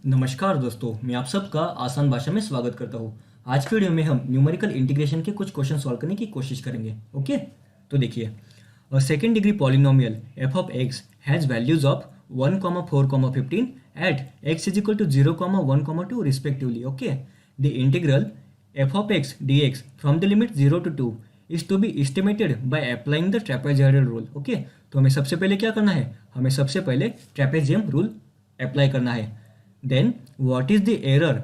नमस्कार दोस्तों, मैं आप सबका आसान भाषा में स्वागत करता हूँ। आज की वीडियो में हम न्यूमेरिकल इंटीग्रेशन के कुछ क्वेश्चन सॉल्व करने की कोशिश करेंगे। ओके, तो देखिए, second degree polynomial f of x has values of 1, 4, 15 at x is equal to 0, 1, 2 respectively. Okay, the integral f of x d x from the limit 0 to 2 is to be estimated by applying the trapezoidal rule. Okay, तो हमें सबसे पहले क्या करना है? हमें सबसे पहले ट्रेपेजियम रूल अप्लाई करना है। Then what is the error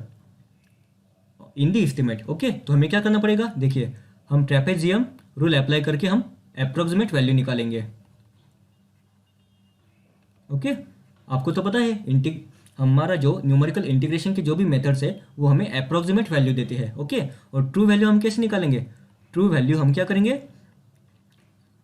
in the estimate. Okay, तो हमें क्या करना पड़ेगा? देखिए, हम ट्रेपेजियम रूल अप्लाई करके हम अप्रोक्सीमेट वैल्यू निकालेंगे। ओके, आपको तो पता है हमारा जो न्यूमेरिकल इंटीग्रेशन के जो भी मेथड्स है वो हमें अप्रोक्सीमेट वैल्यू देते हैं। ओके, और ट्रू वैल्यू हम कैसे निकालेंगे? ट्रू वैल्यू हम क्या करेंगे?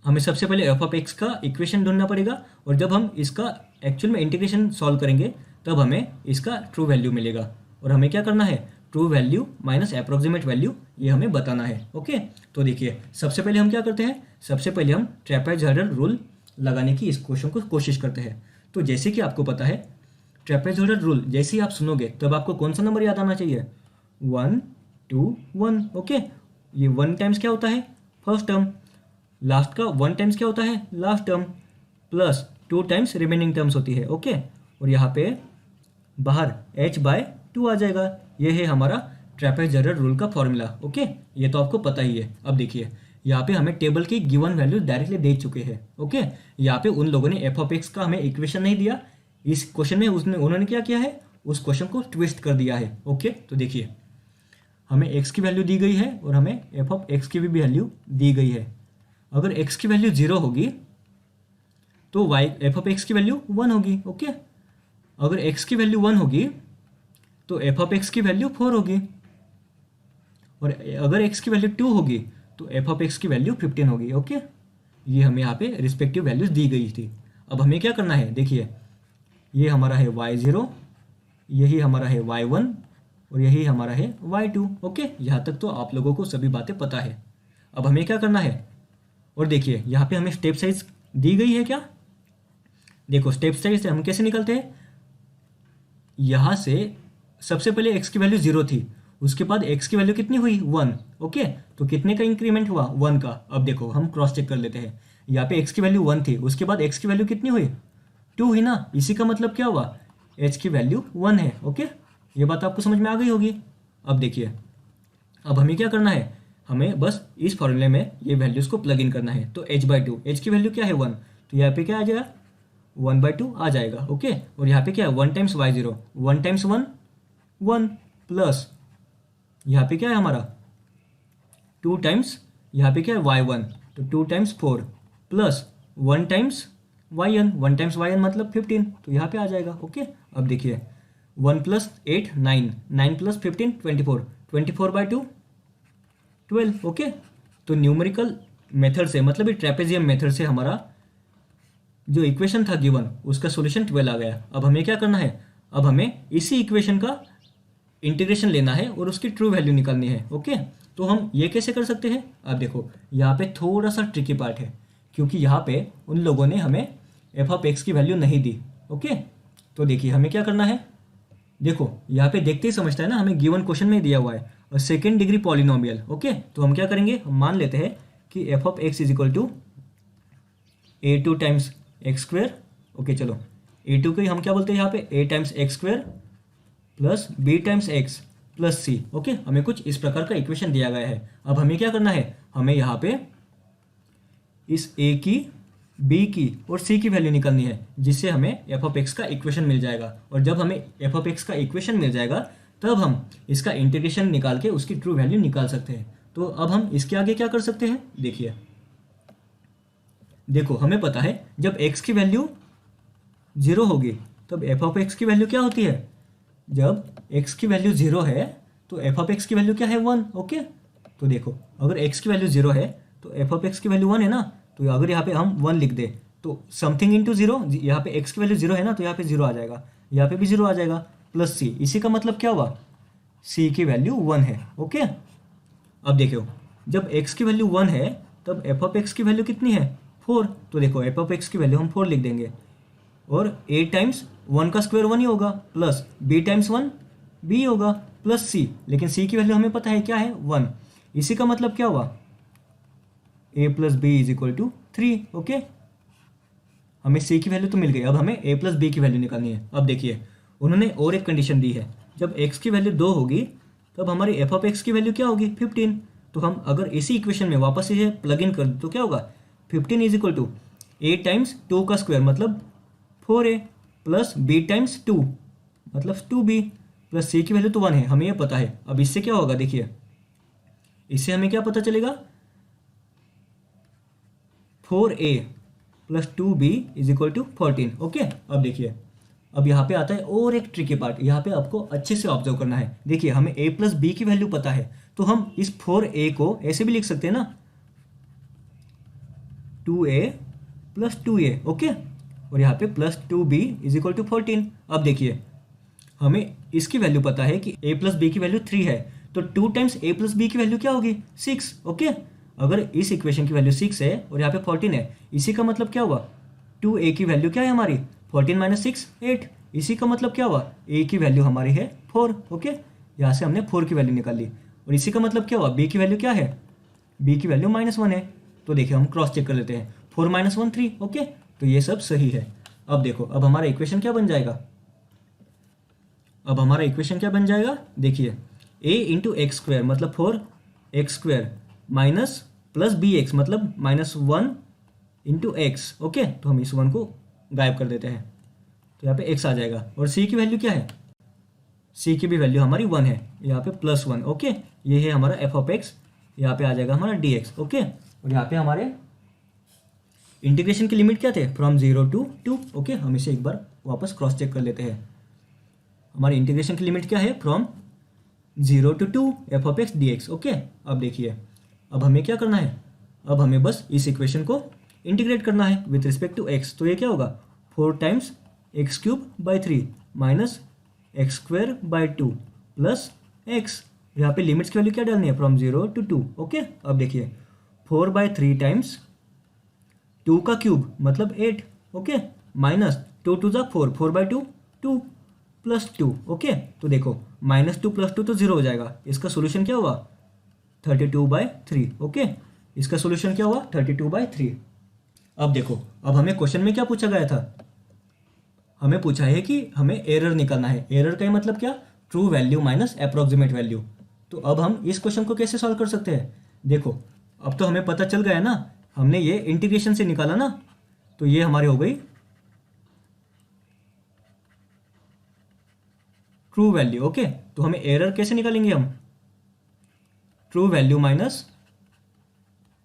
हमें सबसे पहले एफ ऑफ एक्स का इक्वेशन ढूंढना पड़ेगा, और जब हम इसका एक्चुअल में इंटीग्रेशन सॉल्व करेंगे तब हमें इसका ट्रू वैल्यू मिलेगा। और हमें क्या करना है? True value minus approximate value ये हमें बताना है। ओके, तो देखिए, सबसे पहले हम क्या करते हैं? सबसे पहले हम ट्रेपेजॉइडल रूल लगाने की इस क्वेश्चन को कोशिश करते हैं। तो जैसे कि आपको पता है, ट्रेपेजॉइडल रूल जैसे ही आप सुनोगे तब आपको कौन सा नंबर याद आना चाहिए? 1, 2, 1। ओके, ये 1 टाइम्स क्या होता है? First term. लास्ट का 1 टाइम्स क्या होता है? Last term. Plus 2 times remaining terms होती है। ओके, और यहाँ पे बाहर h/2 आ जाएगा। ये है हमारा ट्रेपेजॉइडल रूल का फॉर्मूला। ओके, ये तो आपको पता ही है। अब देखिए, यहाँ पे हमें टेबल की गिवन वैल्यू डायरेक्टली दे चुके हैं। ओके, यहाँ पे उन लोगों ने एफ ऑफ एक्स का हमें इक्वेशन नहीं दिया। इस क्वेश्चन में उन्होंने क्या किया है? उस क्वेश्चन को ट्विस्ट कर दिया है। ओके, तो देखिए, हमें एक्स की वैल्यू दी गई है और हमें एफ ऑफ एक्स की भी वैल्यू दी गई है। अगर एक्स की वैल्यू 0 होगी तो वाई एफ ऑफ एक्स की वैल्यू 1 होगी। ओके, अगर x की वैल्यू 1 होगी तो एफ ऑफ एक्स की वैल्यू 4 होगी, और अगर x की वैल्यू 2 होगी तो एफ ऑफ एक्स की वैल्यू 15 होगी। ओके, ये हमें यहाँ पे रिस्पेक्टिव वैल्यूज दी गई थी। अब हमें क्या करना है? देखिए, ये हमारा है y0, यही हमारा है y1 और यही हमारा है y2। ओके, यहाँ तक तो आप लोगों को सभी बातें पता है। अब हमें क्या करना है? और देखिए, यहाँ पे हमें स्टेप साइज दी गई है क्या? देखो, स्टेप साइज से हम कैसे निकलते हैं? यहाँ से सबसे पहले x की वैल्यू 0 थी, उसके बाद x की वैल्यू कितनी हुई? 1। ओके, तो कितने का इंक्रीमेंट हुआ? 1 का। अब देखो, हम क्रॉस चेक कर लेते हैं। यहाँ पे x की वैल्यू 1 थी, उसके बाद x की वैल्यू कितनी हुई? 2 हुई ना। इसी का मतलब क्या हुआ? h की वैल्यू 1 है। ओके, ये बात आपको समझ में आ गई होगी। अब देखिए, अब हमें क्या करना है? हमें बस इस फॉर्मूले में ये वैल्यूज को प्लग इन करना है। तो h/2, h की वैल्यू क्या है? 1, तो यहाँ पे क्या आ जाएगा? 1/2 आ जाएगा। ओके, और यहाँ पे क्या है? 1 टाइम्स y0, 1 टाइम्स 1, 1 प्लस यहाँ पे क्या है हमारा? 2 टाइम्स, यहाँ पे क्या है? y1, तो 2 times 4 plus 1 times yn, 1 times yn मतलब 15, तो यहाँ पे आ जाएगा। ओके, अब देखिए, 1 प्लस 8 9, 9 प्लस 15 24, 24/2 12। ओके, तो न्यूमेरिकल मेथड से, मतलब ये ट्रेपेजियम मेथड से हमारा जो इक्वेशन था गिवन, उसका सॉल्यूशन 12 आ गया। अब हमें क्या करना है? अब हमें इसी इक्वेशन का इंटीग्रेशन लेना है और उसकी ट्रू वैल्यू निकालनी है। ओके, तो हम ये कैसे कर सकते हैं? अब देखो, यहाँ पे थोड़ा सा ट्रिकी पार्ट है, क्योंकि यहाँ पे उन लोगों ने हमें एफ ऑफ एक्स की वैल्यू नहीं दी। ओके, तो देखिए, हमें क्या करना है? देखो, यहाँ पे देखते ही समझता है ना, हमें गिवन क्वेश्चन में दिया हुआ है और सेकेंड डिग्री पॉलिनोमियल। ओके, तो हम क्या करेंगे? हम मान लेते हैं कि f of x is equal to a2 times x square. Okay, चलो, a2 को हम क्या बोलते हैं यहाँ पे? a times x square plus b times x plus c। Okay, हमें कुछ इस प्रकार का इक्वेशन दिया गया है। अब हमें क्या करना है? हमें यहाँ पे इस a की, b की और c की वैल्यू निकालनी है, जिससे हमें एफ ऑफ एक्स का इक्वेशन मिल जाएगा। और जब हमें एफ ऑफ एक्स का इक्वेशन मिल जाएगा तब हम इसका इंटीग्रेशन निकाल के उसकी ट्रू वैल्यू निकाल सकते हैं। तो अब हम इसके आगे क्या कर सकते हैं? देखिए, देखो, हमें पता है जब x की वैल्यू 0 होगी तब एफ ऑफ एक्स की वैल्यू क्या होती है? जब x की वैल्यू 0 है तो एफ ऑफ एक्स की वैल्यू क्या है? 1। ओके, तो देखो, अगर x की वैल्यू 0 है तो एफ ऑफ एक्स की वैल्यू 1 है ना। तो अगर यहाँ पे हम 1 लिख दे तो समथिंग इंटू 0, यहाँ पे x की वैल्यू 0 है ना, तो यहाँ पे 0 आ जाएगा, यहाँ पे भी 0 आ जाएगा, प्लस c। इसी का मतलब क्या हुआ? c की वैल्यू 1 है। ओके, अब देखो, जब x की वैल्यू 1 है तब एफ ऑफ एक्स की वैल्यू कितनी है? 4। तो देखो, एफ ऑफ एक्स की वैल्यू हम 4 लिख देंगे। और a टाइम्स 1 का स्क्वायर 1 ही होगा, प्लस b टाइम्स 1 b होगा, प्लस c, लेकिन c की वैल्यू हमें पता है क्या है 1। इसी का मतलब क्या हुआ a plus b is equal to 3। Okay, हमें c की वैल्यू तो मिल गई, अब हमें a प्लस बी की वैल्यू निकालनी है। अब देखिए उन्होंने और एक कंडीशन दी है, जब x की वैल्यू 2 होगी तब हमारी एफ ऑफ एक्स की वैल्यू क्या होगी 15। तो हम अगर इसी इक्वेशन में वापस इसे प्लग इन कर दें तो क्या होगा 15 is equal to a times 2 का स्क्वायर मतलब 4a प्लस b टाइम्स 2 मतलब 2b प्लस c की वैल्यू तो 1 है, हमें ये पता है। अब इससे क्या होगा देखिए, इससे हमें क्या पता चलेगा 4a plus 2b is equal to 14। Okay, अब देखिए अब यहाँ पे आता है और एक ट्रिकी पार्ट, यहाँ पे आपको अच्छे से ऑब्जर्व करना है। देखिए हमें a प्लस बी की वैल्यू पता है, तो हम इस 4a को ऐसे भी लिख सकते हैं ना 2a प्लस 2a। ओके, और यहाँ पे plus 2b is equal to 14। अब देखिए हमें इसकी वैल्यू पता है कि a प्लस बी की वैल्यू 3 है, तो 2 टाइम्स a प्लस बी की वैल्यू क्या होगी 6। ओके, अगर इस इक्वेशन की वैल्यू 6 है और यहाँ पे 14 है, इसी का मतलब क्या हुआ 2a की वैल्यू क्या है हमारी 14 माइनस 6 8। इसी का मतलब क्या हुआ a की वैल्यू हमारी है 4। ओके, यहाँ से हमने 4 की वैल्यू निकाल ली। और इसी का मतलब क्या हुआ b की वैल्यू क्या है, b की वैल्यू -1 है। तो देखिए हम क्रॉस चेक कर लेते हैं 4 माइनस 1 3। ओके, तो ये सब सही है। अब देखो अब हमारा इक्वेशन क्या बन जाएगा, अब हमारा इक्वेशन क्या बन जाएगा देखिए a इंटू एक्स स्क्वायर मतलब 4x square minus plus b x मतलब -1 इंटू एक्स। ओके, तो हम इस 1 को गायब कर देते हैं, तो यहाँ पे x आ जाएगा। और c की वैल्यू क्या है, c की भी वैल्यू हमारी 1 है, यहाँ पे +1। ओके, ये है हमारा f ऑफ x, यहाँ पे आ जाएगा हमारा dx। ओके, और यहाँ पे हमारे इंटीग्रेशन की लिमिट क्या थे फ्रॉम 0 टू 2। ओके, हम इसे एक बार वापस क्रॉस चेक कर लेते हैं। हमारी इंटीग्रेशन की लिमिट क्या है from 0 to 2 f of x d x. Okay, अब देखिए अब हमें क्या करना है, अब हमें बस इस इक्वेशन को इंटीग्रेट करना है विथ रिस्पेक्ट टू एक्स। तो ये क्या होगा 4 times x cube by 3 minus x square by 2 plus x. यहाँ पे लिमिट्स की वैल्यू क्या डालनी है फ्रॉम 0 टू 2। ओके, अब देखिए 4/3 टाइम्स 2 का क्यूब मतलब 8। ओके, माइनस 2 2 जा 4 4/2 2 प्लस 2। ओके, तो देखो -2 + 2 तो 0 हो जाएगा। इसका सोल्यूशन क्या हुआ 32/3। ओके, इसका सोल्यूशन क्या हुआ 32/3। अब देखो अब हमें क्वेश्चन में क्या पूछा गया था, हमें पूछा है कि हमें एरर निकालना है। एरर का मतलब क्या true value minus approximate value. तो अब हम इस क्वेश्चन को कैसे सॉल्व कर सकते हैं, देखो अब तो हमें पता चल गया ना, हमने ये इंटीग्रेशन से निकाला ना, तो ये हमारी हो गई ट्रू वैल्यू। ओके, तो हमें एरर कैसे निकालेंगे हम true value minus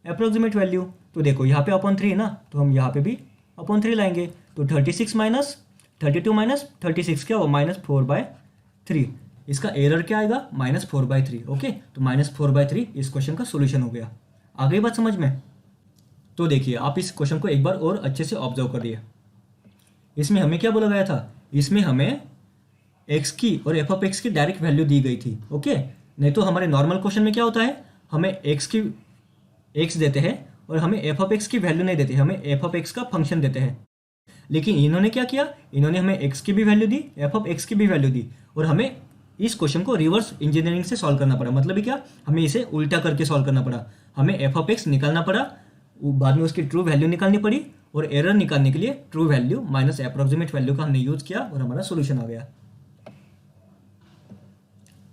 approximate value. तो देखो यहाँ पे अपॉन 3 है ना, तो हम यहाँ पे भी अपॉन 3 लाएंगे। तो 36 माइनस 32 माइनस 36 क्या हुआ -4/3। इसका एरर क्या आएगा -4/3। ओके, तो -4/3 इस क्वेश्चन का सोल्यूशन हो गया। आ गई बात समझ में। तो देखिए आप इस क्वेश्चन को एक बार और अच्छे से ऑब्जर्व करिए। इसमें हमें क्या बोला गया था, इसमें हमें x की और f ऑफ x की डायरेक्ट वैल्यू दी गई थी। ओके, नहीं तो हमारे नॉर्मल क्वेश्चन में क्या होता है, हमें x देते हैं और हमें f ऑफ x की वैल्यू नहीं देते, हमें f ऑफ x का फंक्शन देते हैं। लेकिन इन्होंने क्या किया, इन्होंने हमें x की भी value the, f of x की भी वैल्यू दी, और हमें इस क्वेश्चन को रिवर्स इंजीनियरिंग से सॉल्व करना पड़ा। मतलब ही क्या, हमें इसे उल्टा करके सॉल्व करना पड़ा। हमें f ऑफ x निकालना पड़ा, बाद में उसकी ट्रू वैल्यू निकालनी पड़ी, और एरर निकालने के लिए true value minus approximate value का हमने यूज किया और हमारा सोल्यूशन आ गया।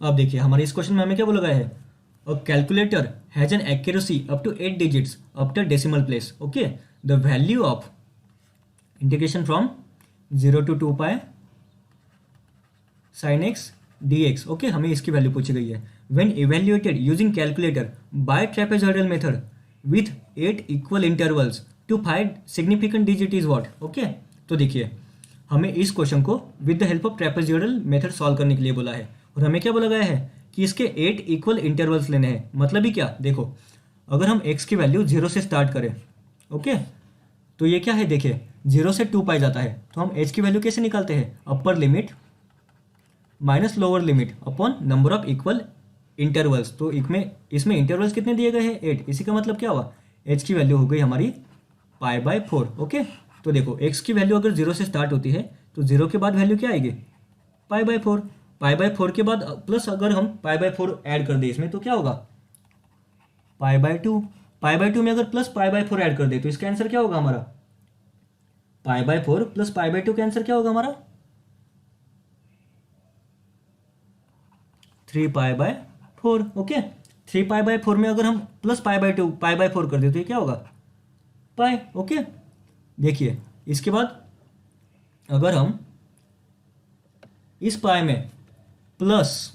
अब देखिए हमारे इस क्वेश्चन में हमें क्या बोला गया है, a calculator has an accuracy up to 8 digits after decimal place. Okay, the value of integration from 0 to 2 pi sin x dx। Okay, हमें इसकी वैल्यू पूछी गई है। When evaluated using calculator by trapezoidal method with 8 equal intervals to find significant digit is what. Okay, तो देखिए हमें इस क्वेश्चन को with the help of trapezoidal method solve करने के लिए बोला है, और हमें क्या बोला गया है कि इसके 8 इक्वल इंटरवल्स लेने हैं। मतलब ही क्या, देखो अगर हम x की वैल्यू 0 से स्टार्ट करें, ओके, तो ये क्या है देखिए 0 से 2 पाई जाता है, तो हम h की वैल्यू कैसे निकालते हैं, upper limit minus lower limit upon number of equal intervals. तो इसमें इंटरवल्स कितने दिए गए हैं 8। इसी का मतलब क्या हुआ h की वैल्यू हो गई हमारी π/4। ओके, तो देखो x की वैल्यू अगर 0 से स्टार्ट होती है तो 0 के बाद वैल्यू क्या आएगी, π/4। π/4 के बाद प्लस अगर हम π/4 ऐड कर दें इसमें तो क्या होगा, π/2। π/2 में अगर प्लस π/4 ऐड कर दे तो इसका आंसर क्या होगा हमारा, π/4 प्लस π/2 का आंसर क्या होगा हमारा 3π/4। ओके, 3π/4 में अगर हम प्लस π/2 π/4 कर दे तो ये क्या होगा पाई। ओके, देखिए इसके बाद अगर हम इस पाई में प्लस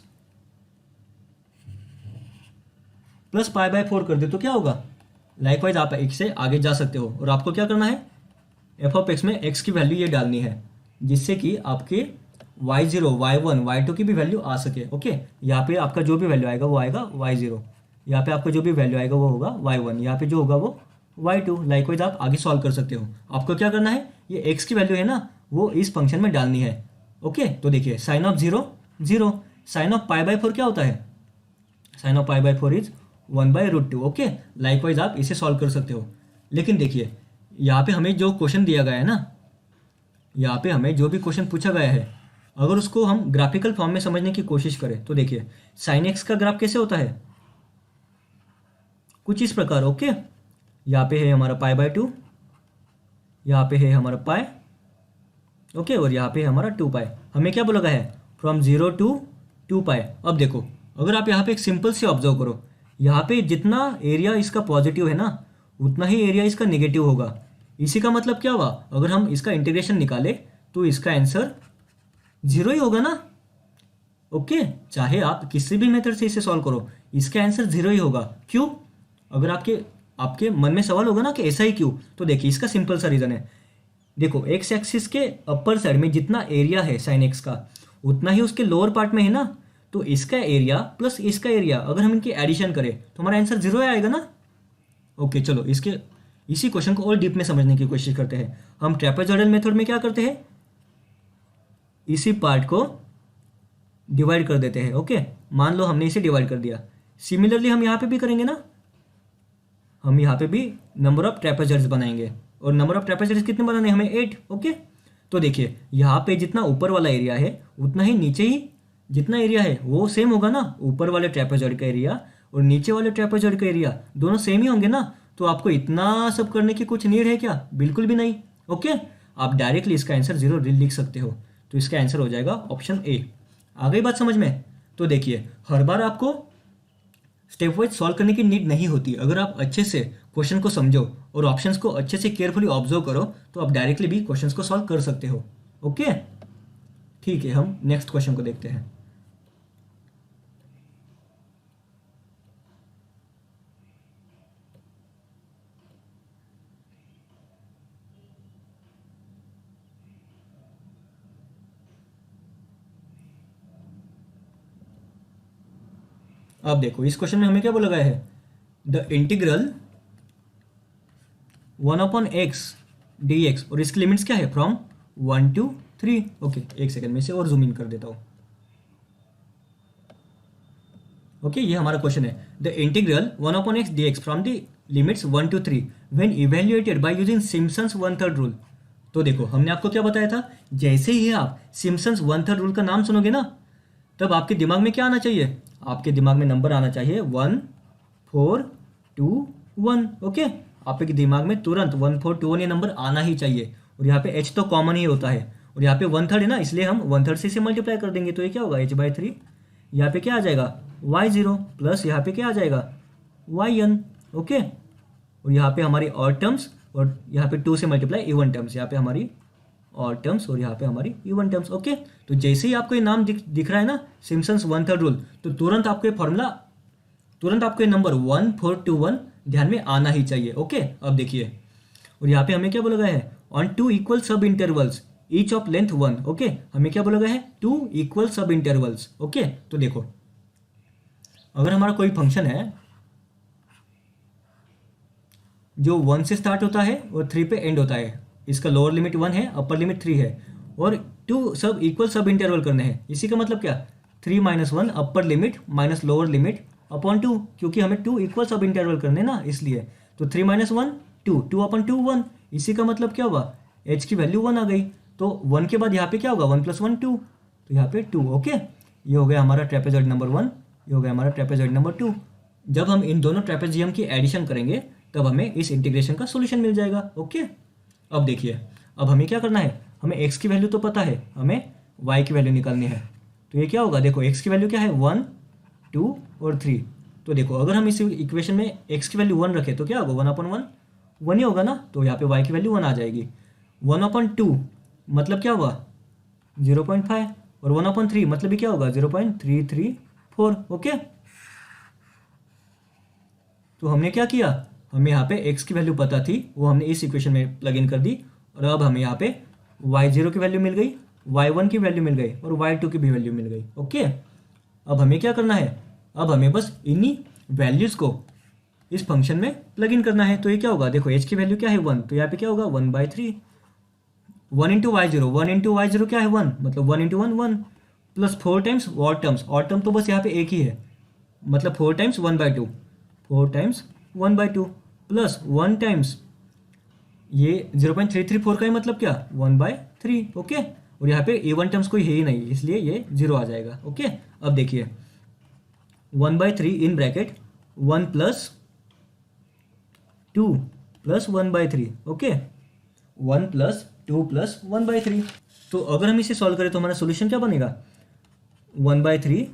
π/4 कर दे तो क्या होगा, लाइकवाइज आप एक से आगे जा सकते हो और आपको क्या करना है, f(x) में x की वैल्यू ये डालनी है जिससे कि आपके y0 y1 y2 की भी वैल्यू आ सके। ओके, यहाँ पे आपका जो भी वैल्यू आएगा वो आएगा y0, यहाँ पे आपका जो भी वैल्यू आएगा वो होगा y1, यहाँ पे जो होगा वो y2। लाइकवाइज आप आगे सॉल्व कर सकते हो। आपको क्या करना है, ये x की वैल्यू है ना वो इस फंक्शन में डालनी है। ओके, तो देखिए साइन ऑफ 0 0, साइन ऑफ π/4 क्या होता है, sine of π/4 is 1/√2। Okay, likewise आप इसे सॉल्व कर सकते हो। लेकिन देखिए यहाँ पे हमें जो क्वेश्चन दिया गया है ना, यहाँ पे हमें जो भी क्वेश्चन पूछा गया है अगर उसको हम ग्राफिकल फॉर्म में समझने की कोशिश करें तो देखिए साइन एक्स का ग्राफ कैसे होता है, कुछ इस प्रकार। ओके, यहाँ पे है हमारा π/2, यहाँ पे है हमारा पाई। ओके, और यहाँ पे है हमारा 2π। हमें क्या बोला गया है, फ्रॉम 0 to 2π। अब देखो अगर आप यहाँ पे एक सिंपल से ऑब्जर्व करो, यहाँ पे जितना एरिया इसका पॉजिटिव है ना उतना ही एरिया इसका नेगेटिव होगा। इसी का मतलब क्या हुआ, अगर हम इसका इंटीग्रेशन निकाले तो इसका आंसर 0 ही होगा ना। ओके, चाहे आप किसी भी मेथड से इसे सॉल्व करो इसका आंसर 0 ही होगा। क्यों, अगर आपके मन में सवाल होगा ना कि ऐसा ही क्यों, तो देखिए इसका सिंपल सा रीज़न है। देखो एक्स एक्सिस के अपर साइड में जितना एरिया है साइन एक्स का उतना ही उसके लोअर पार्ट में है ना, तो इसका एरिया प्लस इसका एरिया अगर हम इनकी एडिशन करें तो हमारा आंसर 0 आएगा ना। ओके, चलो इसी क्वेश्चन को और डीप में समझने की कोशिश करते हैं। हम ट्रेपेजॉइडल मेथड में क्या करते हैं, इसी पार्ट को डिवाइड कर देते हैं। ओके, मान लो हमने इसे डिवाइड कर दिया, सिमिलरली हम यहाँ पे भी करेंगे ना, हम यहाँ पे भी नंबर ऑफ ट्रेपेजॉइड्स बनाएंगे और नंबर ऑफ ट्रेपेजॉइड्स कितने बनाने हैं हमें 8। ओके, तो देखिए यहाँ पे जितना ऊपर वाला एरिया है उतना ही नीचे ही जितना एरिया है वो सेम होगा ना, ऊपर वाले ट्रेपेजॉइड का एरिया और नीचे वाले ट्रेपेजॉइड का एरिया दोनों सेम ही होंगे ना, तो आपको इतना सब करने की कुछ नीड है क्या, बिल्कुल भी नहीं। ओके, आप डायरेक्टली इसका आंसर 0 लिख सकते हो, तो इसका आंसर हो जाएगा ऑप्शन ए। आ गई बात समझ में। तो देखिए हर बार आपको स्टेप वाइज सॉल्व करने की नीड नहीं होती। अगर आप अच्छे से क्वेश्चन को समझो और ऑप्शंस को अच्छे से केयरफुली ऑब्जर्व करो तो आप डायरेक्टली भी क्वेश्चंस को सॉल्व कर सकते हो। ओके, ठीक है, हम नेक्स्ट क्वेश्चन को देखते हैं। अब देखो इस क्वेश्चन में हमें क्या बोला गया है, द इंटीग्रल 1/x dx और इसकी लिमिट्स क्या है, फ्रॉम 1 to 3। ओके, एक सेकंड में से और जूम इन कर देता हूँ। ओके, ये हमारा क्वेश्चन है, the integral 1/x dx from the limits 1 to 3 when evaluated by using Simpson's 1/3 rule. तो देखो हमने आपको क्या बताया था, जैसे ही आप सिम्पसन्स 1/3 रूल का नाम सुनोगे ना तब आपके दिमाग में क्या आना चाहिए, आपके दिमाग में नंबर आना चाहिए 1 4 2 1। ओके, आपके दिमाग में तुरंत 1 4 2 1 ये नंबर आना ही चाहिए। और यहाँ पे h तो कॉमन ही होता है और यहाँ पे 1/3 है ना, इसलिए हम 1/3 से इसे मल्टीप्लाई कर देंगे तो ये क्या होगा h/3। यहाँ पे क्या आ जाएगा y0 प्लस यहाँ पे क्या आ जाएगा yn। ओके, और यहाँ पे हमारी ऑड टर्म्स और यहाँ पे 2 से मल्टीप्लाई इवन टर्म्स, यहाँ पे हमारी ऑड टर्म्स और यहाँ पे हमारी इवन टर्म्स। ओके, तो जैसे ही आपको ये नाम दिख रहा है ना सिम्पसन्स 1/3 रूल, तो तुरंत आपको ये फॉर्मूला, तुरंत आपको ये नंबर 1 4 2 1 ध्यान में आना ही चाहिए। ओके, अब देखिए और यहाँ पे हमें क्या बोला गया है, ऑन 2 इक्वल सब intervals each of length 1। Okay, हमें क्या बोला गया है, 2 इक्वल सब इंटरवल्स। ओके, तो देखो अगर हमारा कोई फंक्शन है जो 1 से स्टार्ट होता है और 3 पे एंड होता है, इसका लोअर लिमिट 1 है, अपर लिमिट 3 है और 2 सब इक्वल सब इंटरवल करने हैं, इसी का मतलब क्या 3 - 1 upper limit minus lower limit upon 2, क्योंकि हमें 2 इक्वल सब इंटरवल करने ना इसलिए, तो 3 - 1 2 2 अपॉन 2 1, इसी का मतलब क्या हुआ एच की वैल्यू 1 आ गई, तो 1 के बाद यहाँ पे क्या होगा, 1 + 1 2, तो यहाँ पे 2। ओके, ये हो गया हमारा ट्रेपेजॉइड नंबर 1, ये हो गया हमारा ट्रेपेजॉइड नंबर 2। जब हम इन दोनों ट्रेपेजियम की एडिशन करेंगे तब हमें इस इंटीग्रेशन का सोल्यूशन मिल जाएगा। ओके, अब देखिए, अब हमें क्या करना है, हमें x की वैल्यू तो पता है, हमें y की वैल्यू निकालनी है। तो ये क्या होगा, देखो x की वैल्यू क्या है, 1 2 और 3। तो देखो अगर हम इस इक्वेशन में x की वैल्यू 1 रखें तो क्या होगा, 1/1 1 ही होगा ना, तो यहाँ पे y की वैल्यू 1 आ जाएगी। 1/2 मतलब क्या हुआ, 0.5, और 1/3 मतलब भी क्या होगा, 0.334। ओके, तो हमने क्या किया, हमें यहाँ पे x की वैल्यू पता थी, वो हमने इस इक्वेशन में प्लग इन कर दी, और अब हमें यहाँ पे y0 की वैल्यू मिल गई, y1 की वैल्यू मिल गई और y2 की भी वैल्यू मिल गई। ओके, अब हमें क्या करना है, अब हमें बस इन्हीं वैल्यूज़ को इस फंक्शन में प्लग इन करना है। तो ये क्या होगा, देखो h की वैल्यू क्या है 1, तो यहाँ पे क्या होगा 1/3, 1 × y0, 1 × y0 क्या है 1, मतलब 1 × 1 1, plus 4 times odd terms, odd term तो बस यहाँ पे एक ही है, मतलब 4 टाइम्स 1/2, 4 टाइम्स 1/2 प्लस 1 टाइम्स ये 0.334 का ही मतलब क्या, 1/3। ओके, और यहाँ पे A1 टर्म्स कोई है ही नहीं, इसलिए ये 0 आ जाएगा। ओके, अब देखिए 1/3 इन ब्रैकेट 1 + 2 + 1/3। ओके, 1 + 2 + 1/3। तो अगर हम इसे सॉल्व करें तो हमारा सोल्यूशन क्या बनेगा, 1/3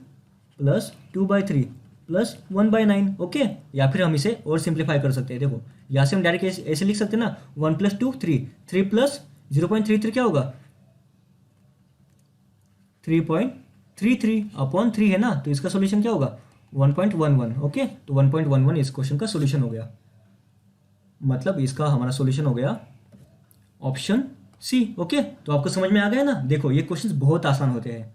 + 2/3 + 1/9। ओके, या फिर हम इसे और सिंप्लीफाई कर सकते हैं। देखो यहाँ से हम डायरेक्ट ऐसे लिख सकते हैं ना, 1 + 2 3, 3 + 0.33 क्या होगा, 3.33/3 है ना, तो इसका सोल्यूशन क्या होगा, 1.11। ओके, तो 1.11 इस क्वेश्चन का सोल्यूशन हो गया, मतलब इसका हमारा सोल्यूशन हो गया ऑप्शन सी। ओके, तो आपको समझ में आ गया ना। देखो ये क्वेश्चंस बहुत आसान होते हैं।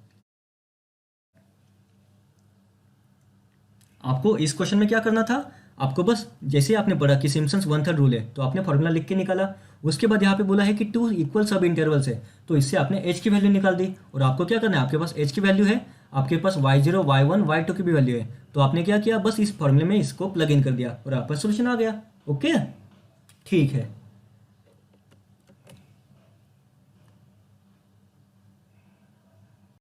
आपको इस क्वेश्चन में क्या करना था, आपको बस जैसे आपने पढ़ा कि सिम्पसन्स 1/3 रूल है, तो आपने फॉर्मूला लिख के निकाला, उसके बाद यहाँ पे बोला है कि 2 इक्वल सब इंटरवल्स है, तो इससे आपने h की वैल्यू निकाल दी। और आपको क्या करना है, आपके पास h की वैल्यू है, आपके पास y0 y1 y2 की भी वैल्यू है, तो आपने क्या किया, बस इस फॉर्मूले में इसको प्लग इन कर दिया और आपका सोल्यूशन आ गया। ओके, ठीक है।